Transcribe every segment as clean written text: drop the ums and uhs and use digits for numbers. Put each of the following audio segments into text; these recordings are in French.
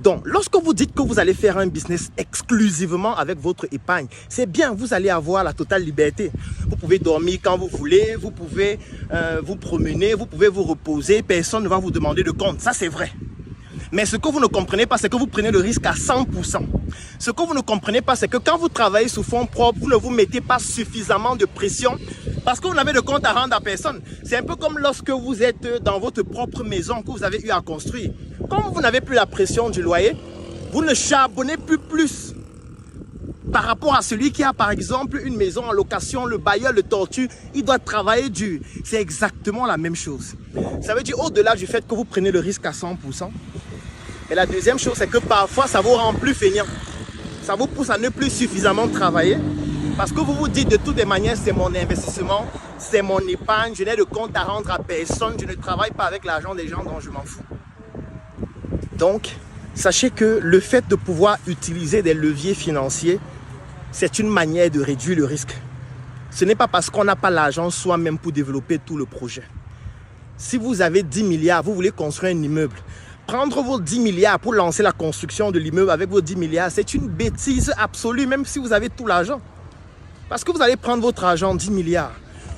Donc, lorsque vous dites que vous allez faire un business exclusivement avec votre épargne, c'est bien, vous allez avoir la totale liberté. Vous pouvez dormir quand vous voulez, vous pouvez vous promener, vous pouvez vous reposer, personne ne va vous demander de compte, ça c'est vrai. Mais ce que vous ne comprenez pas, c'est que vous prenez le risque à 100%. Ce que vous ne comprenez pas, c'est que quand vous travaillez sous fonds propres, vous ne vous mettez pas suffisamment de pression parce que vous n'avez de compte à rendre à personne. C'est un peu comme lorsque vous êtes dans votre propre maison que vous avez eu à construire. Comme vous n'avez plus la pression du loyer, vous ne charbonnez plus par rapport à celui qui a par exemple une maison en location, le bailleur, le tortue, il doit travailler dur. C'est exactement la même chose. Ça veut dire au-delà du fait que vous prenez le risque à 100%. Et la deuxième chose, c'est que parfois, ça vous rend plus feignant. Ça vous pousse à ne plus suffisamment travailler. Parce que vous vous dites de toutes les manières, c'est mon investissement, c'est mon épargne, je n'ai de compte à rendre à personne, je ne travaille pas avec l'argent des gens dont je m'en fous. Donc, sachez que le fait de pouvoir utiliser des leviers financiers, c'est une manière de réduire le risque. Ce n'est pas parce qu'on n'a pas l'argent soi-même pour développer tout le projet. Si vous avez 10 milliards, vous voulez construire un immeuble, prendre vos 10 milliards pour lancer la construction de l'immeuble avec vos 10 milliards, c'est une bêtise absolue, même si vous avez tout l'argent. Parce que vous allez prendre votre argent, 10 milliards.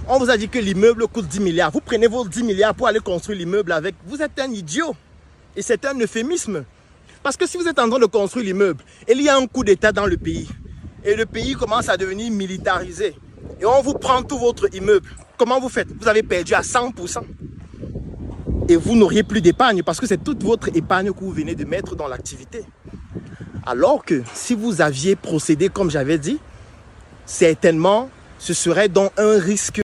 On vous a dit que l'immeuble coûte 10 milliards. Vous prenez vos 10 milliards pour aller construire l'immeuble avec. Vous êtes un idiot. Et c'est un euphémisme. Parce que si vous êtes en train de construire l'immeuble, et il y a un coup d'État dans le pays, et le pays commence à devenir militarisé, et on vous prend tout votre immeuble, comment vous faites? Vous avez perdu à 100%. Et vous n'auriez plus d'épargne parce que c'est toute votre épargne que vous venez de mettre dans l'activité. Alors que si vous aviez procédé comme j'avais dit, certainement, ce serait donc un risque